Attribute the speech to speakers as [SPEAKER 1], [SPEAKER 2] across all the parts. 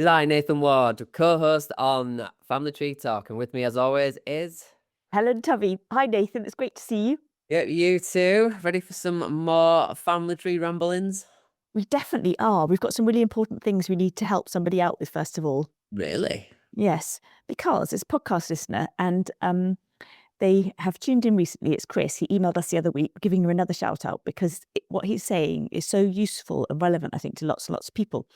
[SPEAKER 1] is I, Nathan Ward, co-host on Family Tree Talk, and with me as always is...
[SPEAKER 2] Helen, Tovey. Hi, Nathan. It's great to see you.
[SPEAKER 1] Yep, you too. Ready for some more Family Tree ramblings?
[SPEAKER 2] We definitely are. We've got some really important things we need to help somebody out with, first of all.
[SPEAKER 1] Really?
[SPEAKER 2] Yes, because it's a podcast listener and they have tuned in recently. It's Chris. He emailed us the other week, giving him another shout out because what he's saying is so useful and relevant, I think, to lots and lots of people.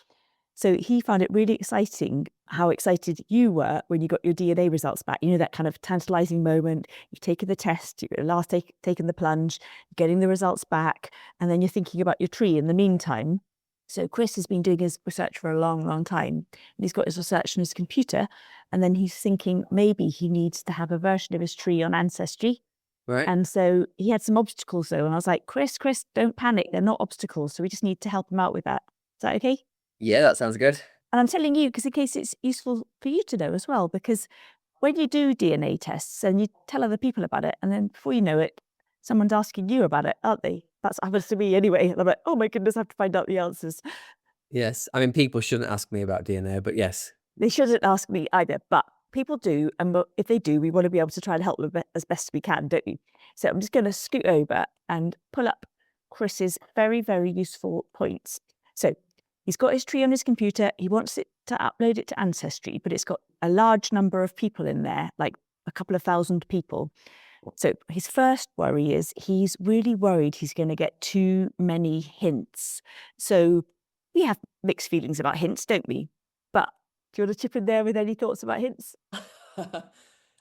[SPEAKER 2] So he found it really exciting how excited you were when you got your DNA results back. You know, that kind of tantalizing moment. You've taken the test, you've last taken the plunge, getting the results back, and then you're thinking about your tree in the meantime. So Chris has been doing his research for a long, long time. And he's got his research on his computer. And then he's thinking maybe he needs to have a version of his tree on Ancestry.
[SPEAKER 1] Right.
[SPEAKER 2] And so he had some obstacles though. And I was like, Chris, don't panic. They're not obstacles. So we just need to help him out with that. Is that okay?
[SPEAKER 1] Yeah, that sounds good.
[SPEAKER 2] And I'm telling you because in case it's useful for you to know as well, because when you do DNA tests and you tell other people about it, and then before you know it, someone's asking you about it, aren't they? That's happens to me anyway. And I'm like, oh my goodness, I have to find out the answers.
[SPEAKER 1] Yes. I mean, people shouldn't ask me about DNA, but yes.
[SPEAKER 2] They shouldn't ask me either, but people do. And if they do, we want to be able to try and help them as best we can, don't we? So I'm just going to scoot over and pull up Chris's very, very useful points. So he's got his tree on his computer. He wants it to upload it to Ancestry, but it's got a large number of people in there, like a couple of thousand people. So his first worry is he's really worried he's going to get too many hints. So we have mixed feelings about hints, don't we? But do you want to chip in there with any thoughts about hints?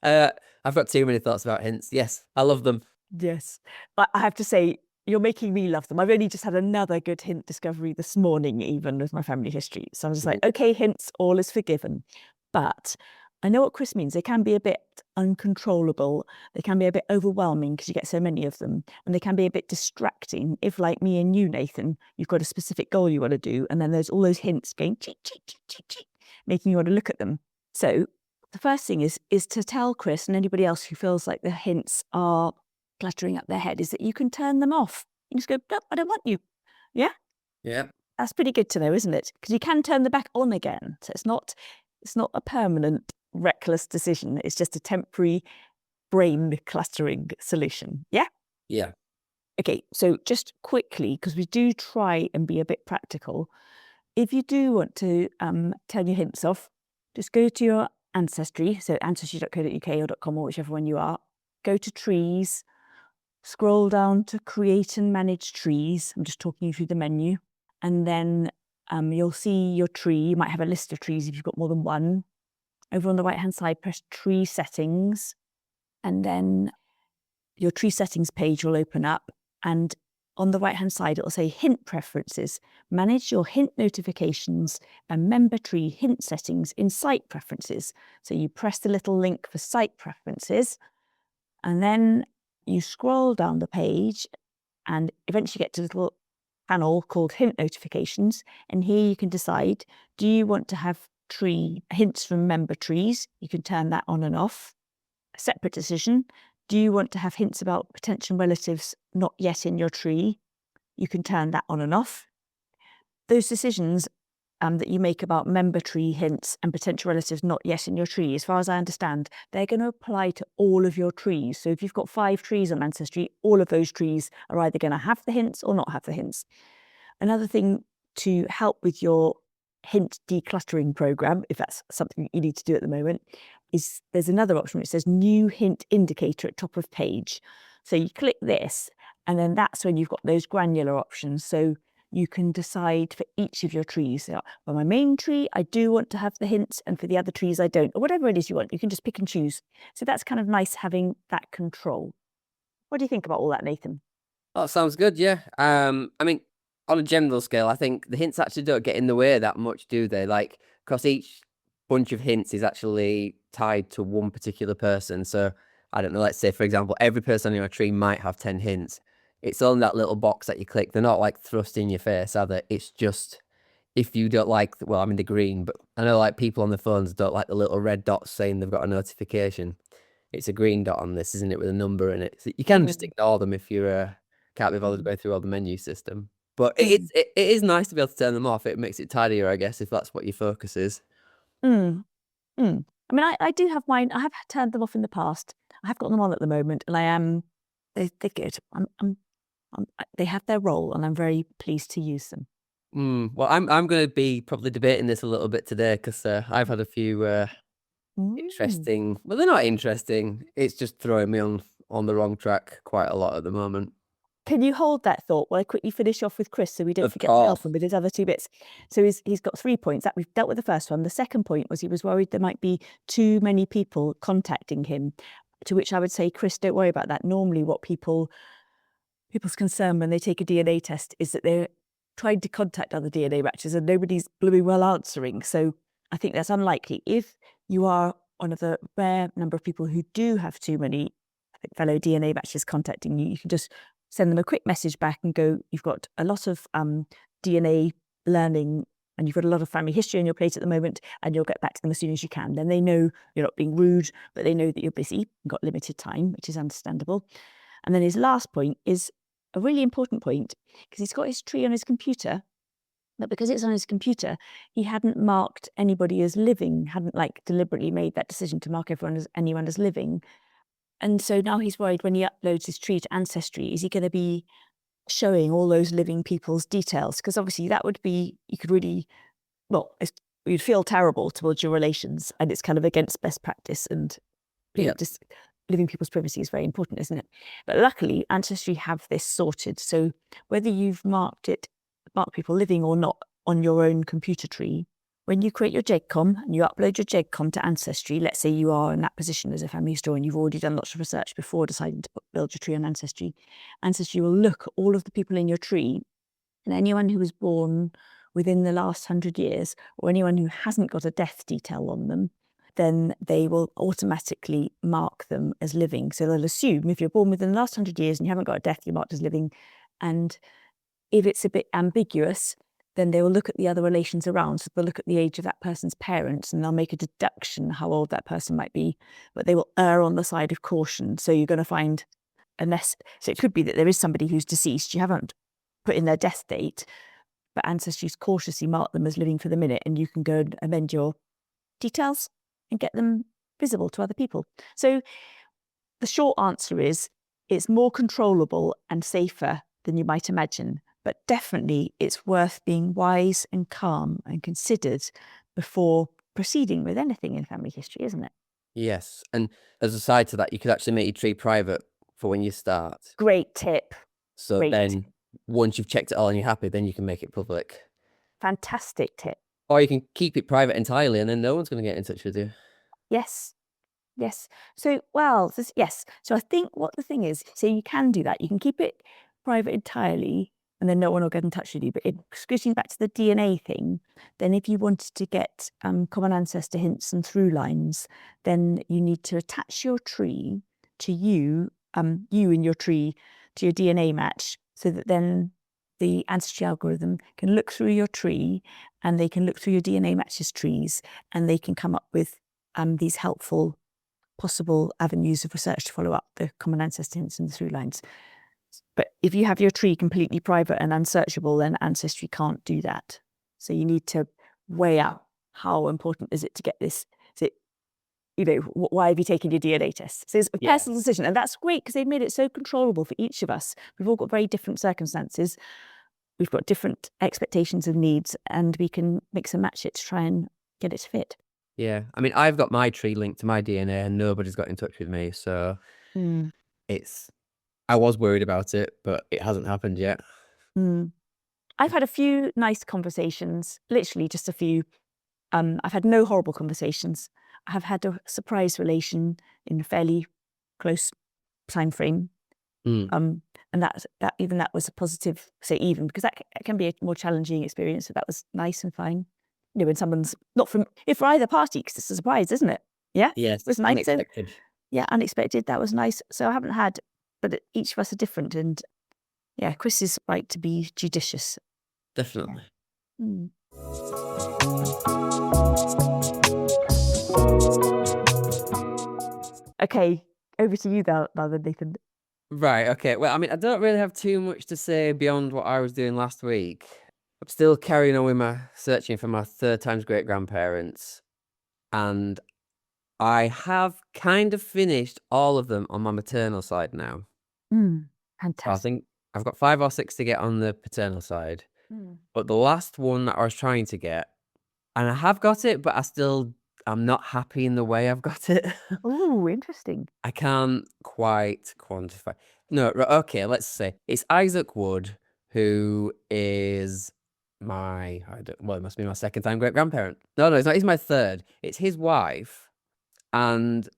[SPEAKER 1] I've got too many thoughts about hints. Yes, I love them.
[SPEAKER 2] Yes. But I have to say, you're making me love them. I've only just had another good hint discovery this morning, even with my family history. So I'm just like, okay, hints, all is forgiven. But I know what Chris means. They can be a bit uncontrollable. They can be a bit overwhelming because you get so many of them. And they can be a bit distracting if, like me and you, Nathan, you've got a specific goal you want to do. And then there's all those hints going, cheek, cheek, cheek, cheek, cheek, making you want to look at them. So the first thing is to tell Chris and anybody else who feels like the hints are cluttering up their head is that you can turn them off. You just go, no, I don't want you. Yeah?
[SPEAKER 1] Yeah.
[SPEAKER 2] That's pretty good to know, isn't it? Because you can turn them back on again. So it's not a permanent, reckless decision. It's just a temporary brain clustering solution. Yeah?
[SPEAKER 1] Yeah.
[SPEAKER 2] Okay, so just quickly, because we do try and be a bit practical, if you do want to turn your hints off, just go to your Ancestry, so ancestry.co.uk or .com or whichever one you are, go to trees, scroll down to create and manage trees. I'm just talking you through the menu. And then you'll see your tree. You might have a list of trees if you've got more than one. Over on the right-hand side, press tree settings. And then your tree settings page will open up. And on the right-hand side, it'll say hint preferences. Manage your hint notifications and member tree hint settings in site preferences. So you press the little link for site preferences. And then you scroll down the page and eventually get to a little panel called hint notifications. And here you can decide, do you want to have tree hints from member trees? You can turn that on and off. A separate decision. Do you want to have hints about potential relatives not yet in your tree? You can turn that on and off. Those decisions that you make about member tree hints and potential relatives not yet in your tree, as far as I understand, they're going to apply to all of your trees. So if you've got 5 trees on Ancestry, all of those trees are either going to have the hints or not have the hints. Another thing to help with your hint decluttering program, if that's something you need to do at the moment, is there's another option which says new hint indicator at top of page. So you click this, and then that's when you've got those granular options. So you can decide for each of your trees. So for my main tree, I do want to have the hints, and for the other trees, I don't, or whatever it is you want. You can just pick and choose. So that's kind of nice having that control. What do you think about all that, Nathan?
[SPEAKER 1] Oh, that sounds good, yeah. I mean, on a general scale, I think the hints actually don't get in the way that much, do they? Like, because each bunch of hints is actually tied to one particular person. So, I don't know, let's say, for example, every person on your tree might have 10 hints. It's on that little box that you click. They're not like thrust in your face, are they? It's just, if you don't like, well, I'm in the green, but I know like people on the phones don't like the little red dots saying they've got a notification. It's a green dot on this, isn't it, with a number in it? So you can just ignore them if you're can't be bothered to go through all the menu system. But it is nice to be able to turn them off. It makes it tidier, I guess, if that's what your focus is.
[SPEAKER 2] Mm, mm. I mean, I do have mine. I have turned them off in the past. I have got them on at the moment, and they're good. They have their role, and I'm very pleased to use them.
[SPEAKER 1] Well, I'm going to be probably debating this a little bit today because I've had a few
[SPEAKER 2] Mm.
[SPEAKER 1] interesting. Well, they're not interesting. It's just throwing me on the wrong track quite a lot at the moment.
[SPEAKER 2] Can you hold that thought while I quickly finish off with Chris so we don't
[SPEAKER 1] Of
[SPEAKER 2] forget to help
[SPEAKER 1] course.
[SPEAKER 2] him with his other two bits? So he's got 3 points. That we've dealt with the first one. The second point was he was worried there might be too many people contacting him, to which I would say, Chris, don't worry about that. Normally what people's concern when they take a DNA test is that they're trying to contact other DNA matches and nobody's blooming well answering. So I think that's unlikely. If you are one of the rare number of people who do have too many fellow DNA matches contacting you, you can just send them a quick message back and go, you've got a lot of DNA learning and you've got a lot of family history on your plate at the moment, and you'll get back to them as soon as you can. Then they know you're not being rude, but they know that you're busy and got limited time, which is understandable. And then his last point is a really important point because he's got his tree on his computer, but because it's on his computer, he hadn't marked anybody as living, hadn't like deliberately made that decision to mark anyone as living. And so now he's worried when he uploads his tree to Ancestry, is he going to be showing all those living people's details? Because obviously that would be, you could really, well, you'd feel terrible towards your relations, and it's kind of against best practice. And
[SPEAKER 1] Yeah.
[SPEAKER 2] just living people's privacy is very important, isn't it? But luckily, Ancestry have this sorted. So whether you've marked people living or not on your own computer tree, when you create your GEGCOM and you upload your GEGCOM to Ancestry, let's say you are in that position as a family historian, you've already done lots of research before deciding to build your tree on Ancestry. Ancestry will look at all of the people in your tree, and anyone who was born within the last 100 years, or anyone who hasn't got a death detail on them, then they will automatically mark them as living. So they'll assume if you're born within the last 100 years and you haven't got a death, you're marked as living. And if it's a bit ambiguous, then they will look at the other relations around. So they'll look at the age of that person's parents and they'll make a deduction how old that person might be, but they will err on the side of caution. So you're going to find, so it could be that there is somebody who's deceased, you haven't put in their death date, but Ancestry's cautiously marked them as living for the minute, and you can go and amend your details and get them visible to other people. So the short answer is it's more controllable and safer than you might imagine, but definitely it's worth being wise and calm and considered before proceeding with anything in family history, isn't it?
[SPEAKER 1] Yes. And as a side to that, you could actually make your tree private for when you start.
[SPEAKER 2] Great tip.
[SPEAKER 1] So
[SPEAKER 2] Great.
[SPEAKER 1] then once you've checked it all and you're happy, then you can make it public.
[SPEAKER 2] Fantastic tip.
[SPEAKER 1] Or you can keep it private entirely and then no one's going to get in touch with you.
[SPEAKER 2] Yes. Yes. So, well, yes. So I think what the thing is, so you can do that. You can keep it private entirely and then no one will get in touch with you. But switching back to the DNA thing, then if you wanted to get common ancestor hints and through lines, then you need to attach your tree to you in your tree to your DNA match, so that then the Ancestry algorithm can look through your tree and they can look through your DNA matches trees and they can come up with these helpful possible avenues of research to follow up the common ancestor hints and the through lines. But if you have your tree completely private and unsearchable, then Ancestry can't do that. So you need to weigh out how important is it to get this. Is it, why have you taken your DNA test? So it's a personal decision. And that's great because they've made it so controllable for each of us. We've all got very different circumstances. We've got different expectations and needs, and we can mix and match it to try and get it to fit.
[SPEAKER 1] Yeah. I mean, I've got my tree linked to my DNA and nobody's got in touch with me. So I was worried about it, but it hasn't happened yet.
[SPEAKER 2] I've had a few nice conversations, literally just a few. I've had no horrible conversations. I have had a surprise relation in a fairly close time frame. And that was a positive, because that can be a more challenging experience. So that was nice and fine. When someone's not from, if for either party, because it's a surprise, isn't it? Yeah.
[SPEAKER 1] Yes.
[SPEAKER 2] It was nice.
[SPEAKER 1] Unexpected.
[SPEAKER 2] Yeah, unexpected. That was nice. So I haven't had, but each of us are different. And yeah, Chris is right to be judicious.
[SPEAKER 1] Definitely.
[SPEAKER 2] Yeah. Okay, over to you now then, Nathan.
[SPEAKER 1] Right, okay. Well, I mean, I don't really have too much to say beyond what I was doing last week. I'm still carrying on with my searching for my third time's great-grandparents. and I have kind of finished all of them on my maternal side now.
[SPEAKER 2] Mm,
[SPEAKER 1] So I
[SPEAKER 2] fantastic.
[SPEAKER 1] think I've got 5 or 6 to get on the paternal side.
[SPEAKER 2] Mm.
[SPEAKER 1] But the last one that I was trying to get, and I have got it, but I'm not happy in the way I've got it.
[SPEAKER 2] Oh, interesting.
[SPEAKER 1] I can't quite quantify. No, okay, let's say it's Isaac Wood, who is well, it must be my second time great grandparent. No, it's not. He's my third. It's his wife, and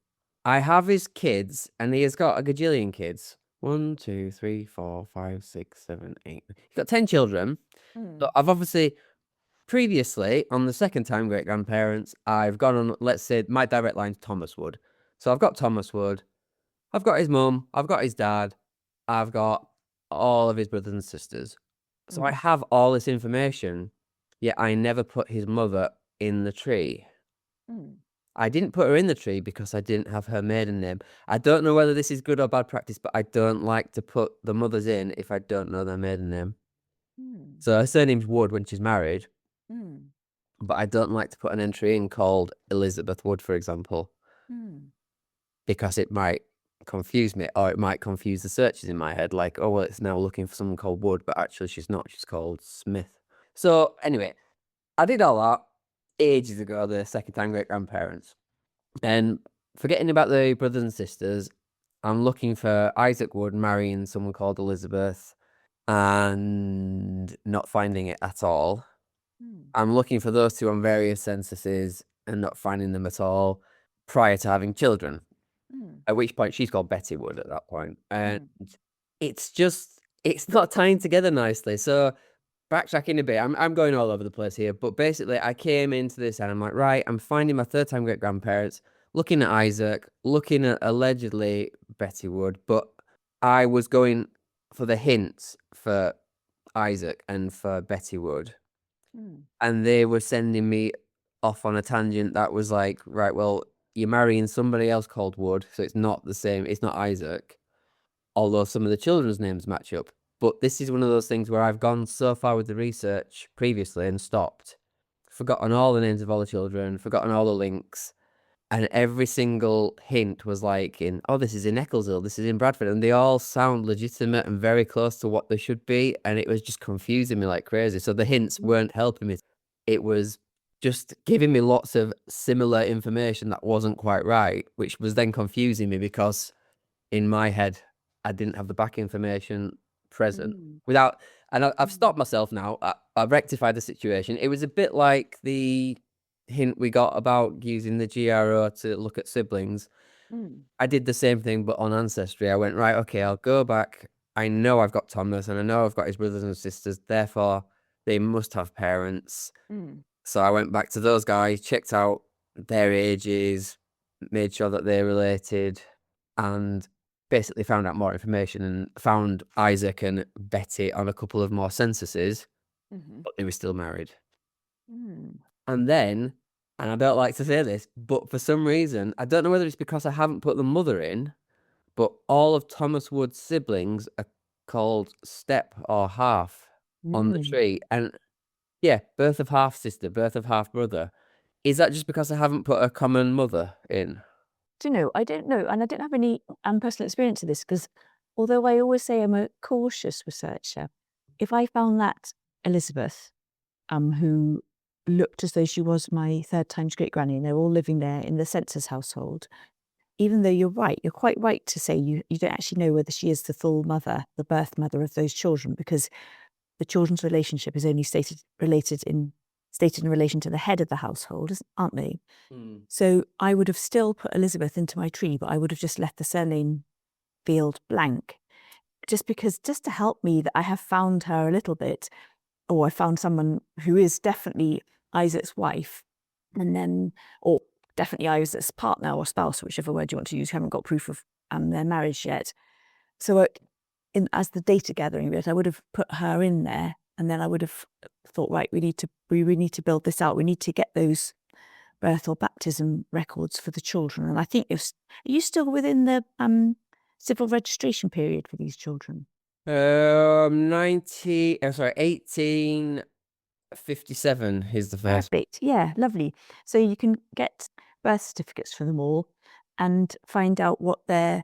[SPEAKER 1] I have his kids, and he has got a gajillion kids. 1, 2, 3, 4, 5, 6, 7, 8. He's got 10 children. So
[SPEAKER 2] Mm.
[SPEAKER 1] I've obviously previously on the second time great grandparents, I've gone on, let's say my direct line's Thomas Wood. So I've got Thomas Wood, I've got his mum, I've got his dad, I've got all of his brothers and sisters. So I
[SPEAKER 2] Mm.
[SPEAKER 1] have all this information, yet I never put his mother in the tree.
[SPEAKER 2] Mm.
[SPEAKER 1] I didn't put her in the tree because I didn't have her maiden name. I don't know whether this is good or bad practice, but I don't like to put the mothers in if I don't know their maiden name.
[SPEAKER 2] Mm.
[SPEAKER 1] So her surname's Wood when she's married,
[SPEAKER 2] Mm.
[SPEAKER 1] but I don't like to put an entry in called Elizabeth Wood, for example,
[SPEAKER 2] Mm.
[SPEAKER 1] because it might confuse me or it might confuse the searches in my head. Like, oh, well, it's now looking for someone called Wood, but actually she's not. She's called Smith. So, anyway, I did all that ages ago, the second time great grandparents. And forgetting about the brothers and sisters, I'm looking for Isaac Wood marrying someone called Elizabeth and not finding it at all.
[SPEAKER 2] Mm.
[SPEAKER 1] I'm looking for those two on various censuses and not finding them at all prior to having children.
[SPEAKER 2] Mm.
[SPEAKER 1] At which point she's called Betty Wood at that point. And
[SPEAKER 2] Mm.
[SPEAKER 1] it's not tying together nicely. So backtracking a bit, I'm going all over the place here. But basically I came into this and I'm like, right, I'm finding my third time great grandparents, looking at Isaac, looking at allegedly Betty Wood, but I was going for the hints for Isaac and for Betty Wood.
[SPEAKER 2] Mm.
[SPEAKER 1] And they were sending me off on a tangent that was like, right, well, you're marrying somebody else called Wood, so it's not the same, it's not Isaac, although some of the children's names match up. But this is one of those things where I've gone so far with the research previously and stopped, forgotten all the names of all the children, forgotten all the links, and every single hint was like in, oh, this is in Eccleshill, this is in Bradford, and they all sound legitimate and very close to what they should be, and it was just confusing me like crazy. So the hints weren't helping me. It was just giving me lots of similar information that wasn't quite right, which was then confusing me because in my head I didn't have the back information present
[SPEAKER 2] Mm.
[SPEAKER 1] without, and I've
[SPEAKER 2] Mm.
[SPEAKER 1] stopped myself now. I've rectified the situation. It was a bit like the hint we got about using the GRO to look at siblings.
[SPEAKER 2] Mm.
[SPEAKER 1] I did the same thing, but on Ancestry. I went, right, okay, I'll go back. I know I've got Thomas and I know I've got his brothers and sisters. Therefore, they must have parents.
[SPEAKER 2] Mm.
[SPEAKER 1] So I went back to those guys, checked out their ages, made sure that they're related, and basically found out more information and found Isaac and Betty on a couple of more censuses,
[SPEAKER 2] Mhm.
[SPEAKER 1] but they were still married.
[SPEAKER 2] Mm.
[SPEAKER 1] And then, and I don't like to say this, but for some reason, I don't know whether it's because I haven't put the mother in, but all of Thomas Wood's siblings are called step or half on the
[SPEAKER 2] Mm.
[SPEAKER 1] tree. And yeah, birth of half sister, birth of half brother. Is that just because I haven't put a common mother in?
[SPEAKER 2] Do you know, I don't know, and I don't have any personal experience of this because although I always say I'm a cautious researcher, if I found that Elizabeth, who looked as though she was my third time's great granny, and they're all living there in the census household, even though you're right, you're quite right to say you don't actually know whether she is the full mother, the birth mother of those children, because the children's relationship is only stated in relation to the head of the household, aren't they?
[SPEAKER 1] Hmm.
[SPEAKER 2] So I would have still put Elizabeth into my tree, but I would have just left the surname field blank, just to help me that I have found her a little bit, or I found someone who is definitely Isaac's wife, and then, or definitely Isaac's partner or spouse, whichever word you want to use. You haven't got proof of their marriage yet. So as the data gathering bit, I would have put her in there, and then I would have thought, right, we really need to build this out. We need to get those birth or baptism records for the children. And I think are you still within the civil registration period for these children?
[SPEAKER 1] 90, sorry, 18. 57 is the first.
[SPEAKER 2] Perfect. Yeah, lovely. So you can get birth certificates for them all and find out what their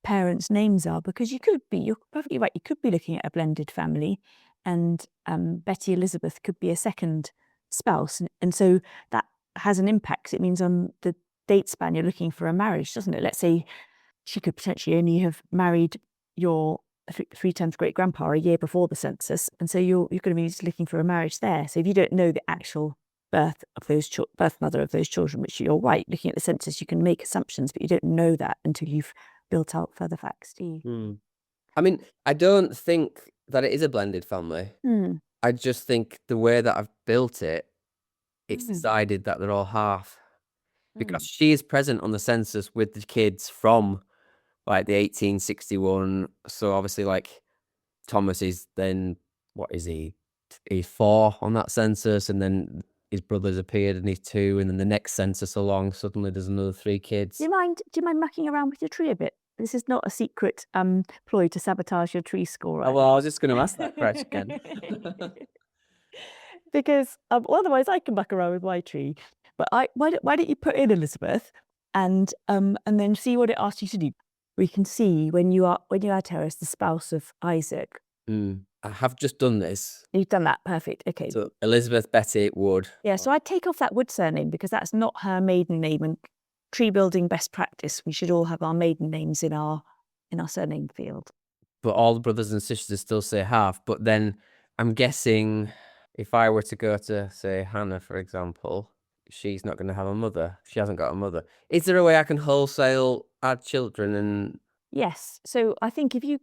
[SPEAKER 2] parents' names are, because you're perfectly right, you could be looking at a blended family, and Betty Elizabeth could be a second spouse. And so that has an impact. It means on the date span you're looking for a marriage, doesn't it? Let's say she could potentially only have married your three times great grandpa a year before the census, and so you're going to be looking for a marriage there. So if you don't know the actual birth mother of those children, which you're right, looking at the census, you can make assumptions, but you don't know that until you've built out further facts, do you?
[SPEAKER 1] I mean, I don't think that it is a blended family. I just think the way that I've built it, it's decided that they're all half. Because she is present on the census with the kids from like the 1861. So obviously, like Thomas is then, what is he? He's 4 on that census, and then his brothers appeared and he's 2, and then the next census along, suddenly there's another 3 kids.
[SPEAKER 2] Do you mind mucking around with your tree a bit? This is not a secret ploy to sabotage your tree score, right?
[SPEAKER 1] Oh, well, I was just going to ask that question.
[SPEAKER 2] Because otherwise I can muck around with my tree. But why don't you put in Elizabeth and then see what it asks you to do? We can see when you add her as the spouse of Isaac.
[SPEAKER 1] I have just done this.
[SPEAKER 2] You've done that, perfect. Okay.
[SPEAKER 1] So Elizabeth Betty Wood.
[SPEAKER 2] Yeah, so I'd take off that Wood surname because that's not her maiden name, and tree building best practice, we should all have our maiden names in our surname field.
[SPEAKER 1] But all the brothers and sisters still say half. But then I'm guessing if I were to go to, say, Hannah, for example, she's not going to have a mother. She hasn't got a mother. Is there a way I can wholesale add children and...
[SPEAKER 2] Yes. So I think if you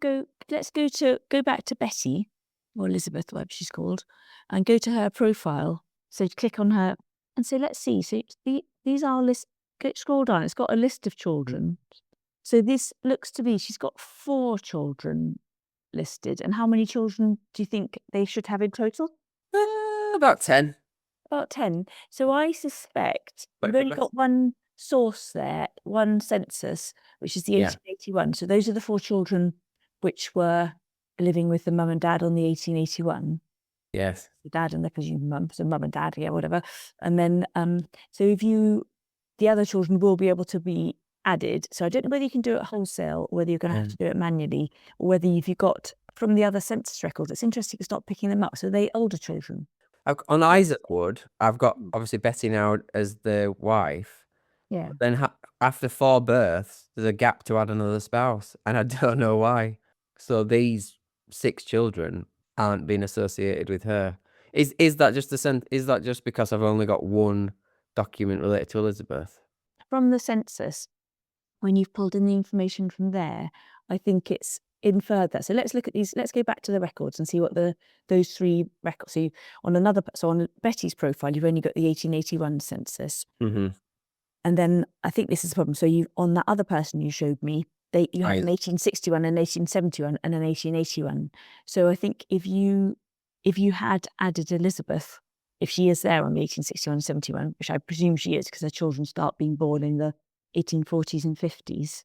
[SPEAKER 2] let's go back to Betty, or Elizabeth, whatever she's called, and go to her profile. So click on her and say, let's see. So these are lists. Scroll down. It's got a list of children. So this looks to be, she's got 4 children listed. And how many children do you think they should have in total?
[SPEAKER 1] About 10.
[SPEAKER 2] About 10. So I suspect you've only got one source there, one census, which is the 1881. So those are the 4 children which were living with the mum and dad on the 1881.
[SPEAKER 1] Yes.
[SPEAKER 2] The dad and the presumed mum, so mum and dad, yeah, whatever. And then, so the other children will be able to be added. So I don't know whether you can do it wholesale, or whether you're going to have to do it manually, or whether if you got from the other census records. It's interesting it's not picking them up. So they older children.
[SPEAKER 1] On Isaac Wood, I've got obviously Betty now as the wife.
[SPEAKER 2] Yeah.
[SPEAKER 1] Then after 4 births, there's a gap to add another spouse, and I don't know why. So these 6 children aren't being associated with her. Is that just is that just because I've only got one document related to Elizabeth?
[SPEAKER 2] From the census, when you've pulled in the information from there, I think it's inferred that. So let's look at these. Let's go back to the records and see what those 3 records. So on Betty's profile, you've only got the 1881 census. And then I think this is the problem. So on that other person you showed me, you have an 1861, an 1871, and an 1881. So I think if you had added Elizabeth, if she is there on the 1861 and 71, which I presume she is because her children start being born in the 1840s and 50s,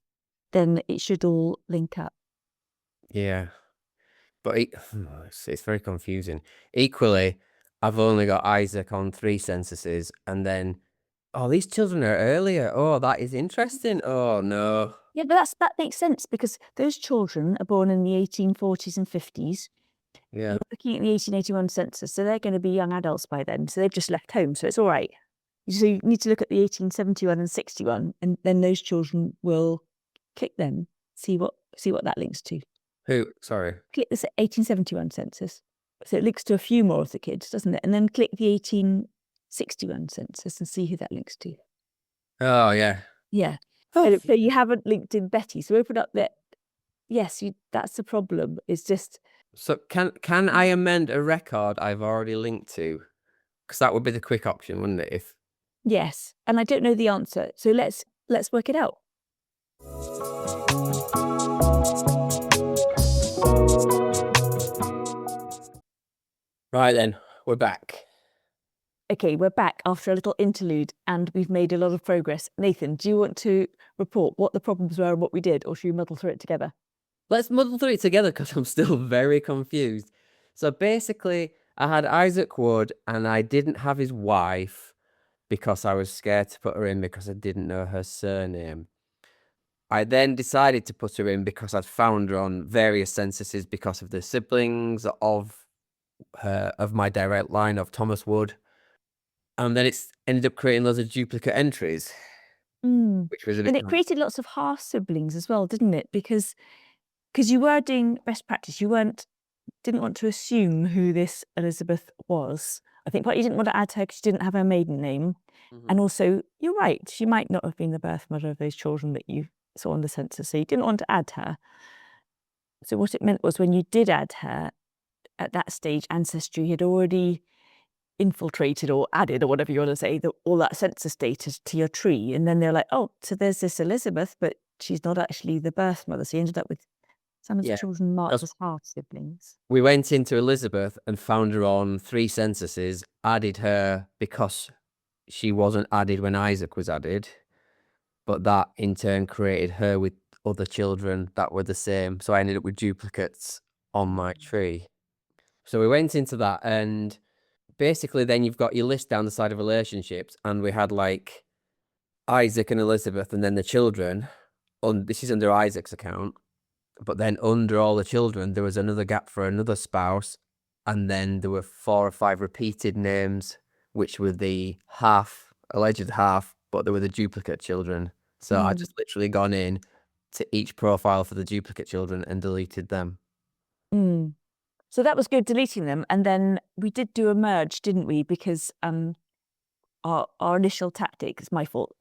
[SPEAKER 2] then it should all link up.
[SPEAKER 1] Yeah. But it's very confusing. Equally, I've only got Isaac on 3 censuses, and then, oh, these children are earlier. Oh, that is interesting. Oh, no.
[SPEAKER 2] Yeah, but that makes sense because those children are born in the 1840s and 50s.
[SPEAKER 1] Yeah.
[SPEAKER 2] You're looking at the 1881 census, so they're going to be young adults by then. So they've just left home, so it's all right. So you need to look at the 1871 and 61, and then those children will click them, see what that links to.
[SPEAKER 1] Who? Sorry.
[SPEAKER 2] Click the 1871 census. So it links to a few more of the kids, doesn't it? And then click the 1861 census and see who that links to.
[SPEAKER 1] Oh, yeah.
[SPEAKER 2] Yeah. So you haven't linked in Betty. So open up that. Yes, that's the problem. It's just.
[SPEAKER 1] So can I amend a record I've already linked to? Because that would be the quick option, wouldn't it?
[SPEAKER 2] Yes, and I don't know the answer. So let's work it out.
[SPEAKER 1] Right then, we're back.
[SPEAKER 2] Okay, we're back after a little interlude, and we've made a lot of progress. Nathan, do you want to report what the problems were and what we did, or should we muddle through it together?
[SPEAKER 1] Let's muddle through it together because I'm still very confused. So basically, I had Isaac Wood, and I didn't have his wife because I was scared to put her in because I didn't know her surname. I then decided to put her in because I'd found her on various censuses because of the siblings of my direct line of Thomas Wood. And then it's ended up creating loads of duplicate entries, which was a bit
[SPEAKER 2] And it created lots of half siblings as well, didn't it? Because you were doing best practice. You didn't want to assume who this Elizabeth was. I think partly you didn't want to add her because you didn't have her maiden name. And also, you're right, she might not have been the birth mother of those children that you saw on the census, so you didn't want to add her. So what it meant was when you did add her, at that stage, Ancestry had already infiltrated or added, or whatever you want to say, all that census data to your tree. And then they're like, oh, so there's this Elizabeth, but she's not actually the birth mother. So you ended up with some of the
[SPEAKER 1] Yeah.
[SPEAKER 2] children marked as half siblings.
[SPEAKER 1] We went into Elizabeth and found her on 3 censuses, added her because she wasn't added when Isaac was added, but that in turn created her with other children that were the same. So I ended up with duplicates on my tree. So we went into that, and basically then you've got your list down the side of relationships, and we had like Isaac and Elizabeth and then the children. This is under Isaac's account. But then under all the children, there was another gap for another spouse. And then there were 4 or 5 repeated names, which were the alleged half, but they were the duplicate children. So I just literally gone in to each profile for the duplicate children and deleted them.
[SPEAKER 2] So that was good, deleting them. And then we did do a merge, didn't we? Because our initial tactic, it's my fault,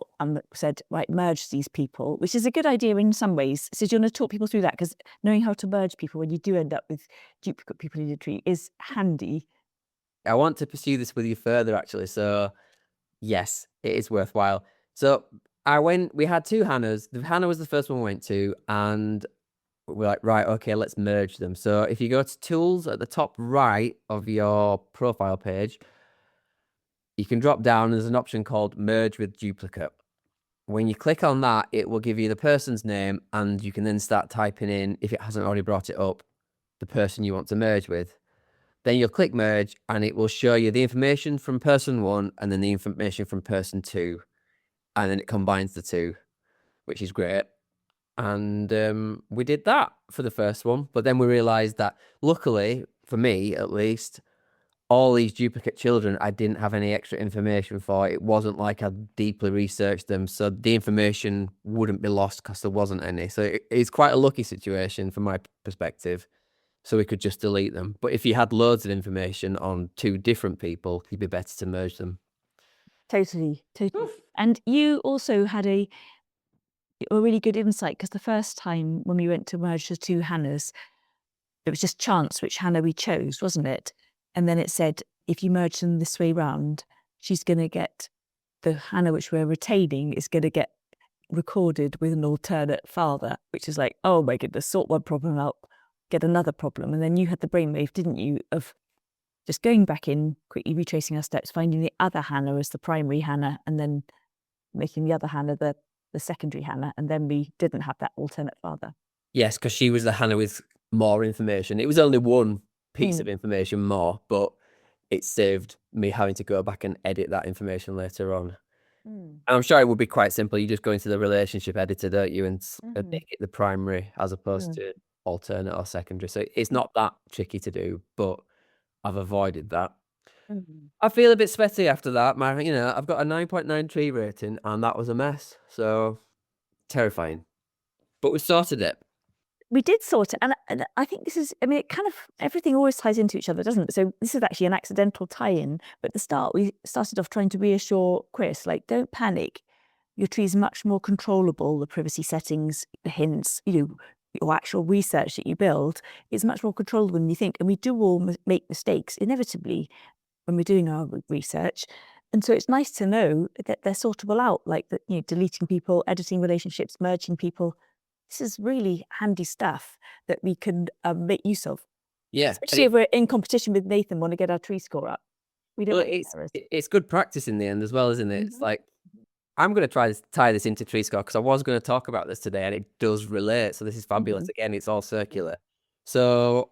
[SPEAKER 2] said, right, merge these people, which is a good idea in some ways. So do you want to talk people through that? Because knowing how to merge people when you do end up with duplicate people in your tree is handy.
[SPEAKER 1] I want to pursue this with you further, actually. So yes, it is worthwhile. So we had 2 Hannahs. Hannah was the first one we went to, and we're like, right, okay, let's merge them. So if you go to tools at the top right of your profile page, you can drop down. There's an option called merge with duplicate. When you click on that, it will give you the person's name, and you can then start typing in, if it hasn't already brought it up, the person you want to merge with. Then you'll click merge, and it will show you the information from person 1 and then the information from person 2. And then it combines the 2, which is great. And we did that for the first one. But then we realized that, luckily, for me at least, all these duplicate children, I didn't have any extra information for. It wasn't like I deeply researched them. So the information wouldn't be lost because there wasn't any. So it's quite a lucky situation from my perspective. So we could just delete them. But if you had loads of information on 2 different people, it'd be better to merge them.
[SPEAKER 2] Totally. And you also had a really good insight, because the first time when we went to merge the 2 Hannahs, it was just chance which Hannah we chose, wasn't it? And then it said, if you merge them this way round, she's going to get the Hannah which we're retaining is going to get recorded with an alternate father, which is like, oh my goodness, sort one problem out, get another problem. And then you had the brainwave, didn't you, of just going back in, quickly retracing our steps, finding the other Hannah as the primary Hannah, and then making the other Hannah the secondary Hannah. And then we didn't have that alternate father.
[SPEAKER 1] Yes, because she was the Hannah with more information. It was only one piece of information more, but it saved me having to go back and edit that information later on. And I'm sure it would be quite simple. You just go into the relationship editor, don't you, and make it the primary as opposed to alternate or secondary. So it's not that tricky to do, but I've avoided that. I feel a bit sweaty after that. I've got a 9.9 tree rating, and that was a mess. So terrifying. But we sorted it.
[SPEAKER 2] We did sort it, and I think this is, it kind of, everything always ties into each other, doesn't it? So this is actually an accidental tie-in, but at the start, we started off trying to reassure Chris, like, don't panic. Your tree is much more controllable. The privacy settings, the hints, your actual research that you build is much more controllable than you think. And we do all make mistakes, inevitably, when we're doing our research. And so it's nice to know that they're sortable out, like that, deleting people, editing relationships, merging people. This is really handy stuff that we can make use of.
[SPEAKER 1] Yeah.
[SPEAKER 2] Especially if we're in competition with Nathan, want to get our tree score up. We don't
[SPEAKER 1] it's good practice in the end as well, isn't it? It's like, I'm going to try to tie this into tree score because I was going to talk about this today and it does relate. So this is fabulous. Again, it's all circular. So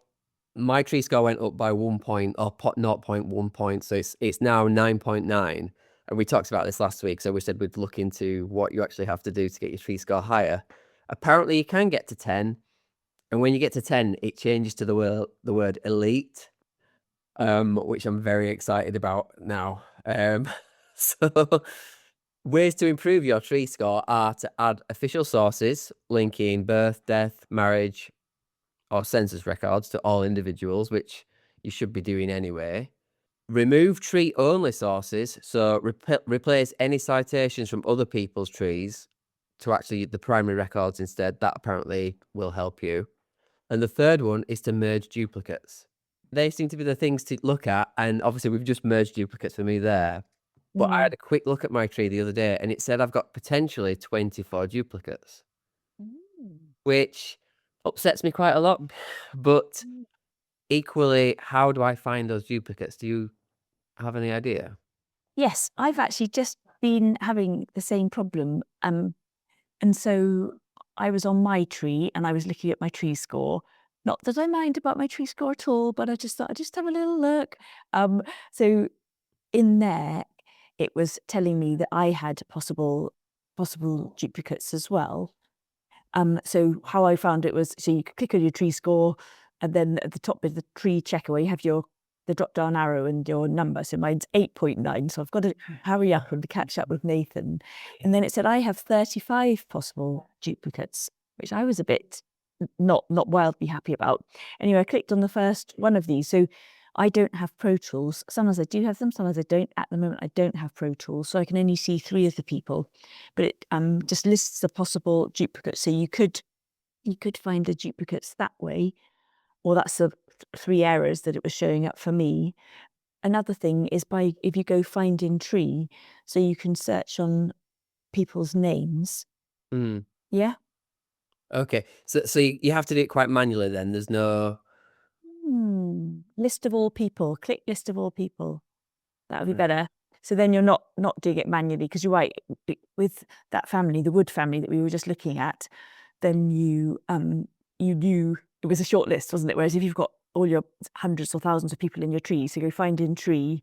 [SPEAKER 1] my tree score went up by 1 point or 0.1 point, so it's now 9.9. And we talked about this last week, so we said we'd look into what you actually have to do to get your tree score higher. Apparently, you can get to 10, and when you get to 10, it changes to the word elite, which I'm very excited about now. So ways to improve your tree score are to add official sources linking birth, death, marriage, or census records to all individuals, which you should be doing anyway. Remove tree-only sources, so replace any citations from other people's trees to actually the primary records instead. That apparently will help you. And the third one is to merge duplicates. They seem to be the things to look at, and obviously we've just merged duplicates for me there. But I had a quick look at my tree the other day, and it said I've got potentially 24 duplicates, which upsets me quite a lot. But equally, how do I find those duplicates? Do you have any idea?
[SPEAKER 2] Yes, I've actually just been having the same problem. And so I was on my tree and I was looking at my tree score. Not that I mind about my tree score at all, but I just thought I'd just have a little look. So in there, it was telling me that I had possible duplicates as well. So how I found it was, so you could click on your tree score, and then at the top is the tree checker where you have the drop down arrow and your number. So mine's 8.9, so I've got to hurry up and catch up with Nathan. And then it said I have 35 possible duplicates, which I was a bit not wildly happy about. Anyway, I clicked on the first one of these. So I don't have Pro Tools. Sometimes I do have them, sometimes I don't. At the moment, I don't have Pro Tools, so I can only see 3 of the people. But it just lists the possible duplicates. So you could find the duplicates that way, or that's the 3 errors that it was showing up for me. Another thing is if you go find in tree, so you can search on people's names. Yeah.
[SPEAKER 1] Okay, so you have to do it quite manually then. There's no
[SPEAKER 2] List of all people. Click list of all people. That would be better. So then you're not doing it manually, because you're right, with that family, the Wood family that we were just looking at, then you knew it was a short list, wasn't it? Whereas if you've got all your hundreds or thousands of people in your tree, so go find in tree,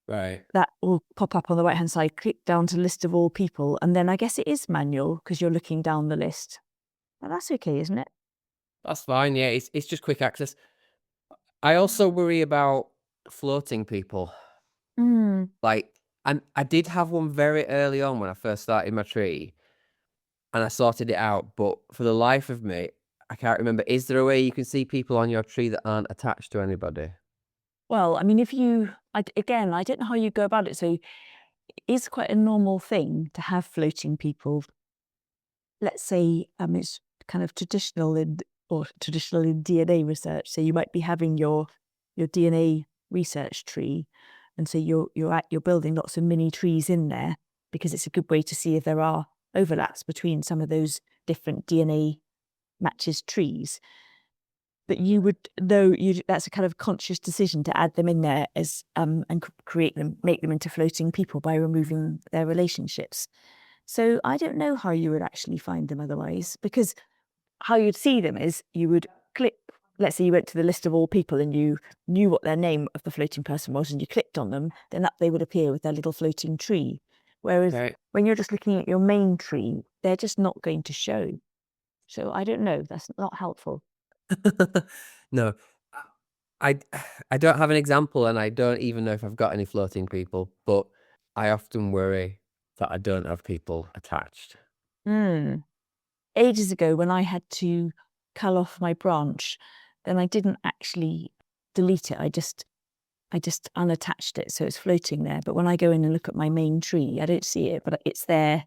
[SPEAKER 1] right.
[SPEAKER 2] that will pop up on the right hand side, click down to list of all people, and then I guess it is manual because you're looking down the list. Well, that's okay, isn't it?
[SPEAKER 1] That's fine. Yeah, it's just quick access. I also worry about floating people. Like, I did have one very early on when I first started my tree, and I sorted it out. But for the life of me, I can't remember. Is there a way you can see people on your tree that aren't attached to anybody?
[SPEAKER 2] Well, I mean, if you, again, I don't know how you go about it. So it's quite a normal thing to have floating people. Let's say it's kind of traditional in DNA research. So you might be having your DNA research tree, and so you're building lots of mini trees in there, because it's a good way to see if there are overlaps between some of those different DNA matches trees. But you would know that's a kind of conscious decision to add them in there as and make them into floating people by removing their relationships. So I don't know how you would actually find them otherwise, because how you'd see them is you would click, let's say you went to the list of all people and you knew what their name of the floating person was and you clicked on them, then they would appear with their little floating tree. Whereas when you're just looking at your main tree, they're just not going to show. So I don't know, that's not helpful.
[SPEAKER 1] No, I don't have an example, and I don't even know if I've got any floating people, but I often worry that I don't have people attached.
[SPEAKER 2] Ages ago, when I had to cull off my branch, then I didn't actually delete it. I just unattached it, so it's floating there. But when I go in and look at my main tree, I don't see it, but it's there,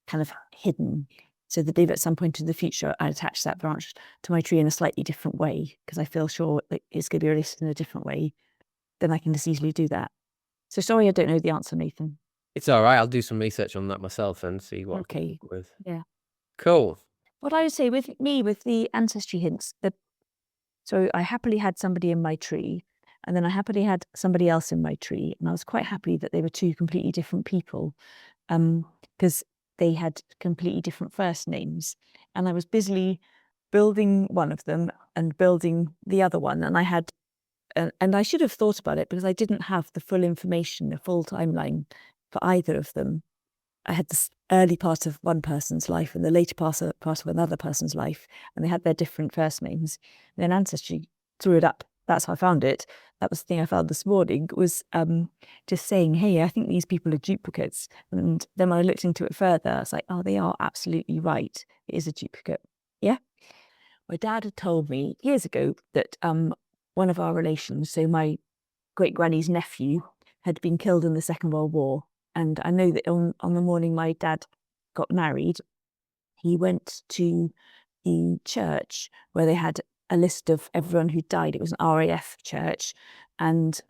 [SPEAKER 2] kind of hidden. So that if at some point in the future I attach that branch to my tree in a slightly different way, because I feel sure it's going to be released in a different way, then I can just easily do that. So sorry, I don't know the answer, Nathan.
[SPEAKER 1] It's all right. I'll do some research on that myself and see what I can come up with.
[SPEAKER 2] Yeah.
[SPEAKER 1] Cool.
[SPEAKER 2] What I would say with the Ancestry hints, so I happily had somebody in my tree, and then I happily had somebody else in my tree, and I was quite happy that they were 2 completely different people, because they had completely different first names, and I was busily building one of them and building the other one. And I had, and I should have thought about it because I didn't have the full information, the full timeline for either of them. I had this early part of one person's life and the later part of another person's life, and they had their different first names. And then Ancestry threw it up. That's how I found it. That was the thing I found this morning, was just saying, hey, I think these people are duplicates. And then when I looked into it further, I was like, oh, they are absolutely right. It is a duplicate. Yeah. My dad had told me years ago that one of our relations, so my great granny's nephew, had been killed in the Second World War. And I know that on the morning my dad got married, he went to the church where they had a list of everyone who died. It was an RAF church, and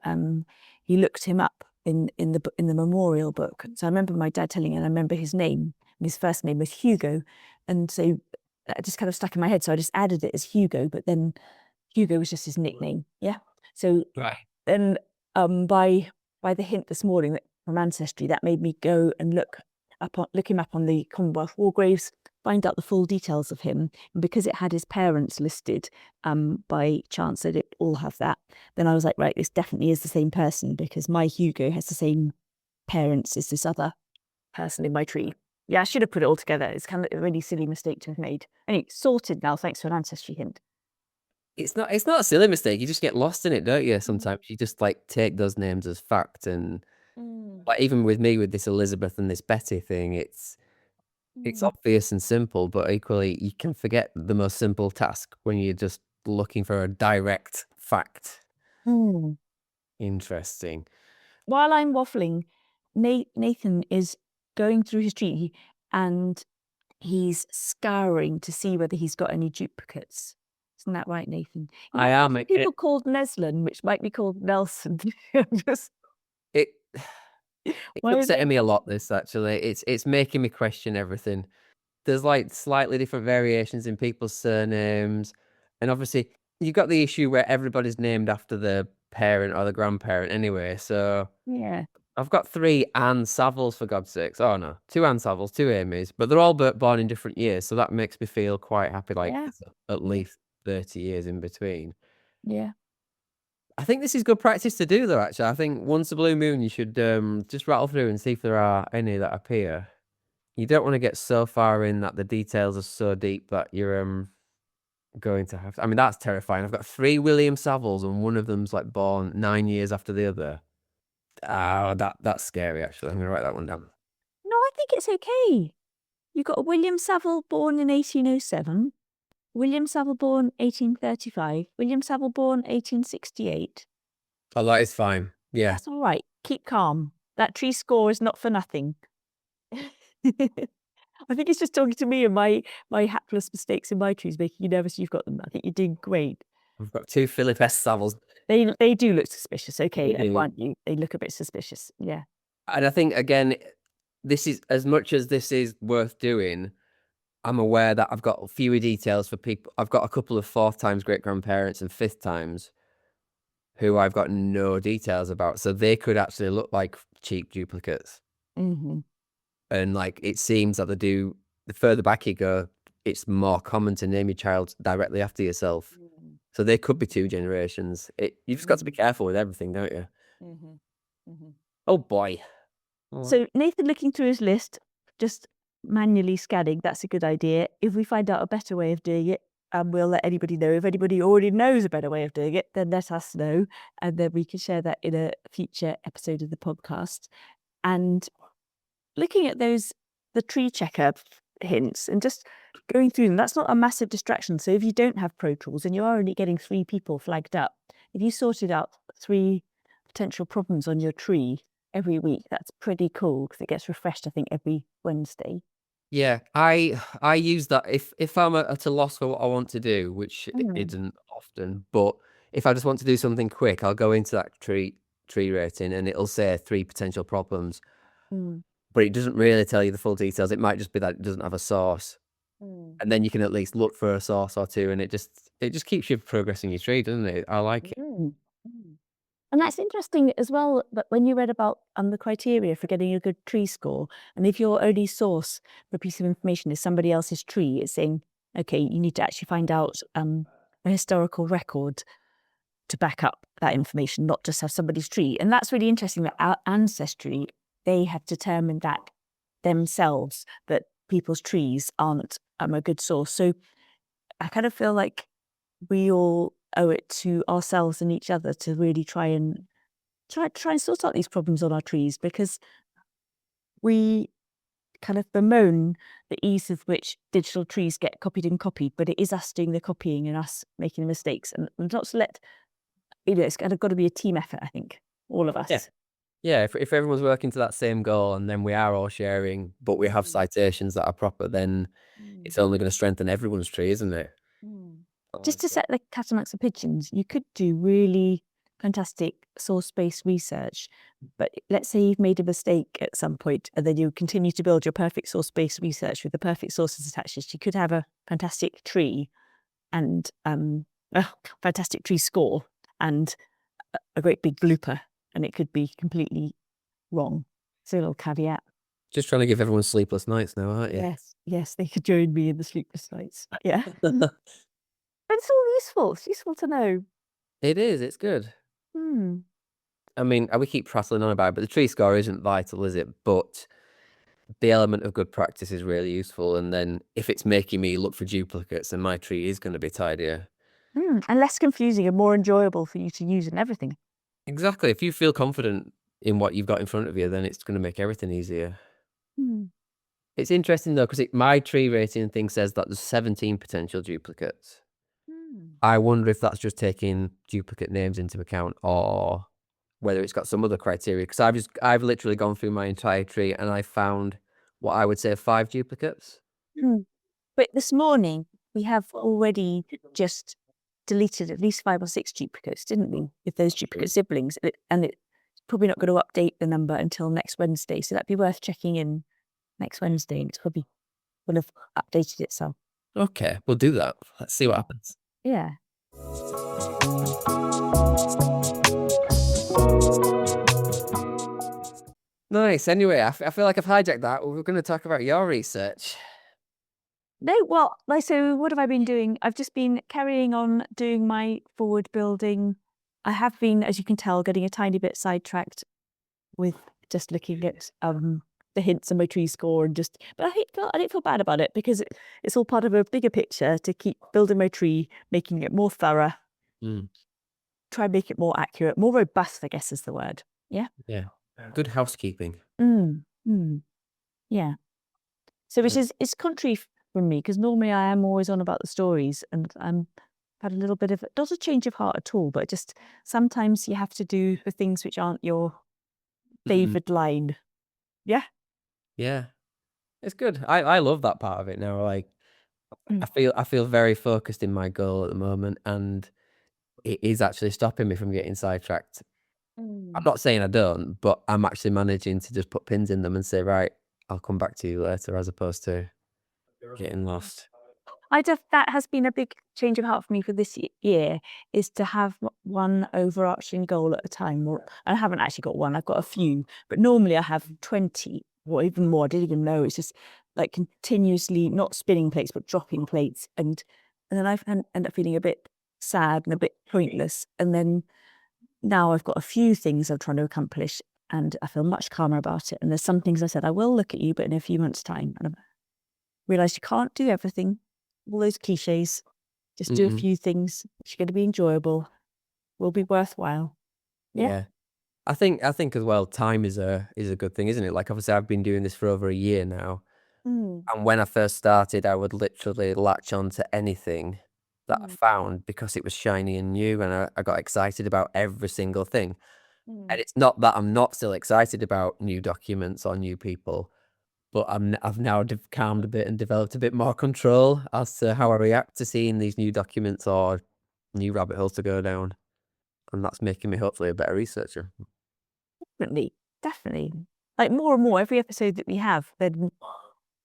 [SPEAKER 2] he looked him up in the memorial book. So I remember my dad telling me, and I remember his name. His first name was Hugo, and so that just kind of stuck in my head. So I just added it as Hugo, but then Hugo was just his nickname. Yeah. So then by the hint this morning from Ancestry, that made me go and look him up on the Commonwealth War Graves, find out the full details of him. And because it had his parents listed by chance, they didn't all have that, then I was like, right, this definitely is the same person, because my Hugo has the same parents as this other person in my tree. Yeah, I should have put it all together. It's kind of a really silly mistake to have made. Anyway, sorted now, thanks for an Ancestry hint.
[SPEAKER 1] It's not a silly mistake. You just get lost in it, don't you? Sometimes you just like take those names as fact, and like even with me with this Elizabeth and this Betty thing, it's obvious and simple, but equally you can forget the most simple task when you're just looking for a direct fact. Interesting.
[SPEAKER 2] While I'm waffling, Nathan is going through his tree and he's scouring to see whether he's got any duplicates. Isn't that right, Nathan?
[SPEAKER 1] I am.
[SPEAKER 2] People called Neslin, which might be called Nelson.
[SPEAKER 1] It's
[SPEAKER 2] Why is
[SPEAKER 1] upsetting me a lot, this actually. It's making me question everything. There's like slightly different variations in people's surnames, and obviously you've got the issue where everybody's named after the parent or the grandparent anyway. So
[SPEAKER 2] Yeah.
[SPEAKER 1] I've got 3 Anne Savills, for God's sakes. Oh no, 2 Anne Savills, 2 Amy's, but they're all born in different years, so that makes me feel quite happy. Like
[SPEAKER 2] Yeah.
[SPEAKER 1] there's at least 30 years in between.
[SPEAKER 2] Yeah.
[SPEAKER 1] I think this is good practice to do, though. Actually, I think once a blue moon, you should just rattle through and see if there are any that appear. You don't want to get so far in that the details are so deep that you're going to have to. I mean, that's terrifying. I've got 3 William Savills, and one of them's like born 9 years after the other. Oh, that's scary. Actually, I'm gonna write that one down.
[SPEAKER 2] No, I think it's okay. You got a William Savile born in 1807, William Savile born 1835, William Savile born 1868.
[SPEAKER 1] Oh, that is fine. Yeah,
[SPEAKER 2] That's all right. Keep calm. That tree score is not for nothing. I think it's just talking to me and my hapless mistakes in my trees making you nervous you've got them. I think you're doing great.
[SPEAKER 1] I've got 2 Philip S. Savills.
[SPEAKER 2] They do look suspicious. Okay,
[SPEAKER 1] They do.
[SPEAKER 2] won't you? They look a bit suspicious. Yeah.
[SPEAKER 1] And I think again, this is as much as this is worth doing. I'm aware that I've got fewer details for people. I've got a couple of 4th times great grandparents and 5th times who I've got no details about, so they could actually look like cheap duplicates. And like it seems that they do. The further back you go, it's more common to name your child directly after yourself. So they could be 2 generations. You've just got to be careful with everything, don't you? Oh boy.
[SPEAKER 2] So Nathan looking through his list, just manually scanning, that's a good idea. If we find out a better way of doing it, we'll let anybody know. If anybody already knows a better way of doing it, then let us know, and then we can share that in a future episode of the podcast. And looking at the tree checker hints and just going through them, that's not a massive distraction. So if you don't have Pro Tools and you are only getting 3 people flagged up, if you sorted out 3 potential problems on your tree every week, that's pretty cool, because it gets refreshed, I think, every Wednesday.
[SPEAKER 1] Yeah, I use that if I'm at a loss for what I want to do, which isn't often, but if I just want to do something quick, I'll go into that tree rating and it'll say 3 potential problems. But it doesn't really tell you the full details. It might just be that it doesn't have a source. And then you can at least look for a source or 2, and it just keeps you progressing your tree, doesn't it? I like it.
[SPEAKER 2] And that's interesting as well, that when you read about the criteria for getting a good tree score, and if your only source for a piece of information is somebody else's tree, it's saying okay, you need to actually find out a historical record to back up that information, not just have somebody's tree. And that's really interesting that our Ancestry, they have determined that themselves, that people's trees aren't a good source. So I kind of feel like we all owe it to ourselves and each other to really try and sort out these problems on our trees, because we kind of bemoan the ease with which digital trees get copied and copied, but it is us doing the copying and us making the mistakes, and not to let, it's kind of got to be a team effort, I think, all of us.
[SPEAKER 1] Yeah, if everyone's working to that same goal and then we are all sharing, but we have citations that are proper, then it's only going to strengthen everyone's tree, isn't it?
[SPEAKER 2] Just to set the cat amongst the pigeons, you could do really fantastic source-based research, but let's say you've made a mistake at some point and then you continue to build your perfect source-based research with the perfect sources attached. You could have a fantastic tree and a fantastic tree score and a great big blooper, and it could be completely wrong. So a little caveat.
[SPEAKER 1] Just trying to give everyone sleepless nights now, aren't you?
[SPEAKER 2] Yes, they could join me in the sleepless nights. Yeah. But it's all useful. It's useful to know.
[SPEAKER 1] It is, it's good. I mean, we keep prattling on about it, but the tree score isn't vital, is it? But the element of good practice is really useful. And then if it's making me look for duplicates, then my tree is going to be tidier.
[SPEAKER 2] And less confusing and more enjoyable for you to use and everything.
[SPEAKER 1] Exactly. If you feel confident in what you've got in front of you, then it's going to make everything easier. It's interesting though, because my tree rating thing says that there's 17 potential duplicates. I wonder if that's just taking duplicate names into account, or whether it's got some other criteria. Because I've literally gone through my entire tree and I found what I would say 5 duplicates.
[SPEAKER 2] But this morning, we have already just deleted at least 5 or 6 duplicates, didn't we? With those duplicate siblings. And it's probably not going to update the number until next Wednesday. So that'd be worth checking in next Wednesday. And it's probably will have updated itself.
[SPEAKER 1] Okay, we'll do that. Let's see what happens.
[SPEAKER 2] Yeah.
[SPEAKER 1] Nice. Anyway, I feel like I've hijacked that. We're going to talk about your research.
[SPEAKER 2] No, well, so what have I been doing? I've just been carrying on doing my forward building. I have been, as you can tell, getting a tiny bit sidetracked with just looking at the hints in my tree score and but I didn't feel bad about it, because it's all part of a bigger picture to keep building my tree, making it more thorough, try and make it more accurate, more robust, I guess is the word. Yeah.
[SPEAKER 1] Yeah. Good housekeeping.
[SPEAKER 2] Yeah. So which is, it's contrary from me, because normally I am always on about the stories, and I'm had a little bit of, not a change of heart at all, but just sometimes you have to do the things which aren't your favoured line. Yeah.
[SPEAKER 1] Yeah. It's good. I love that part of it now. Like I feel very focused in my goal at the moment, and it is actually stopping me from getting sidetracked. I'm not saying I don't, but I'm actually managing to just put pins in them and say, right, I'll come back to you later, as opposed to getting lost.
[SPEAKER 2] That has been a big change of heart for me for this year, is to have one overarching goal at a time. Or I haven't actually got one, I've got a few, but normally I have 20 or even more. I didn't even know. It's just like continuously not spinning plates, but dropping plates. And then I end up feeling a bit sad and a bit pointless. And then now I've got a few things I'm trying to accomplish, and I feel much calmer about it. And there's some things I said, I will look at you, but in a few months' time. And I've realised you can't do everything. All those cliches. Just do a few things. It's going to be enjoyable. Will be worthwhile. Yeah.
[SPEAKER 1] I think as well, time is a good thing, isn't it? Like obviously I've been doing this for over a year now. And when I first started, I would literally latch on to anything that I found because it was shiny and new, and I got excited about every single thing. And it's not that I'm not still excited about new documents or new people, but I've now calmed a bit and developed a bit more control as to how I react to seeing these new documents or new rabbit holes to go down. And that's making me hopefully a better researcher.
[SPEAKER 2] Definitely. Like more and more, every episode that we have, then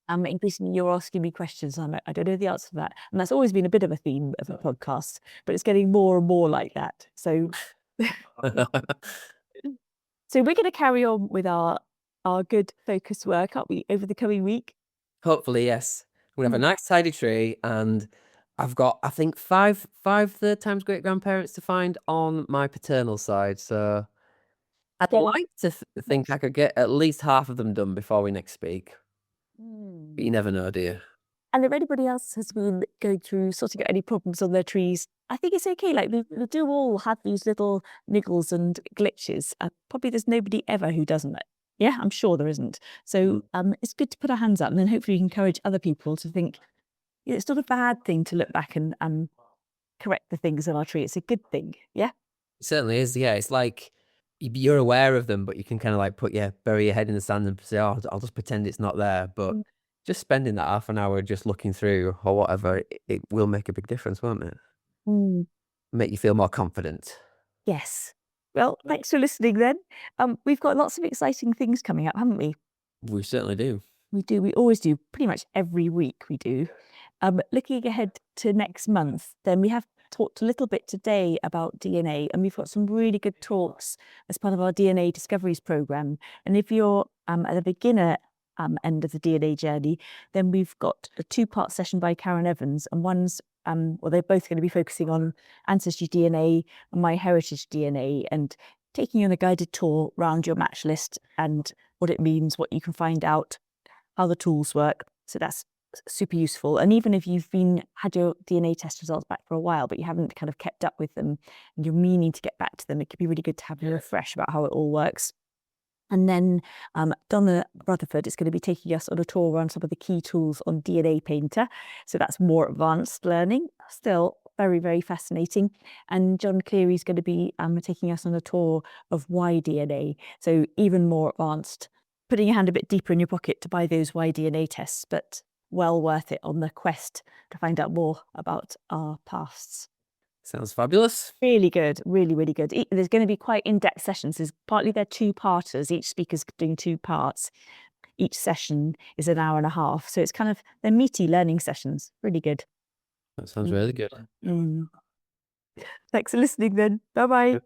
[SPEAKER 2] increasingly you're asking me questions. I'm like, I don't know the answer to that. And that's always been a bit of a theme of a podcast, but it's getting more and more like that. So so we're going to carry on with our good focused work, aren't we, over the coming week?
[SPEAKER 1] Hopefully, yes. We're gonna have a nice tidy tree, and I've got, I think, five third times great grandparents to find on my paternal side. So I'd
[SPEAKER 2] So
[SPEAKER 1] like to think I could get at least half of them done before we next speak. But you never know, do you?
[SPEAKER 2] And if anybody else has been going through sorting out any problems on their trees, I think it's okay. Like we do all have these little niggles and glitches. Probably there's nobody ever who doesn't. Yeah, I'm sure there isn't. So it's good to put our hands up, and then hopefully we can encourage other people to think it's not a bad thing to look back and correct the things on our tree. It's a good thing. Yeah.
[SPEAKER 1] It certainly is. Yeah, it's like you're aware of them, but you can kind of like bury your head in the sand and say, "Oh, I'll just pretend it's not there." But just spending that half an hour just looking through or whatever, it will make a big difference, won't it? Make you feel more confident.
[SPEAKER 2] Yes. Well, thanks for listening then. We've got lots of exciting things coming up, haven't we?
[SPEAKER 1] We certainly do.
[SPEAKER 2] We do. We always do. Pretty much every week we do. Looking ahead to next month, then we have talked a little bit today about DNA, and we've got some really good talks as part of our DNA Discoveries program. And if you're at the beginner end of the DNA journey, then we've got a 2-part session by Karen Evans, and one's well, they're both going to be focusing on Ancestry DNA and My Heritage DNA, and taking you on a guided tour around your match list and what it means, what you can find out, how the tools work. So that's super useful. And even if you've had your DNA test results back for a while, but you haven't kind of kept up with them and you're meaning to get back to them, it could be really good to have a refresh about how it all works. And then Donna Rutherford is going to be taking us on a tour around some of the key tools on DNA Painter. So that's more advanced learning, still very, very fascinating. And John Cleary is going to be taking us on a tour of Y-DNA. So even more advanced, putting your hand a bit deeper in your pocket to buy those Y-DNA tests, but well worth it on the quest to find out more about our pasts.
[SPEAKER 1] Sounds fabulous.
[SPEAKER 2] Really good, really, really good. There's going to be quite in-depth sessions. Partly they're 2-parters. Each speaker's doing 2 parts. Each session is an hour and a half. So it's kind of, they're meaty learning sessions. Really good.
[SPEAKER 1] That sounds really good.
[SPEAKER 2] Thanks for listening then. Bye-bye.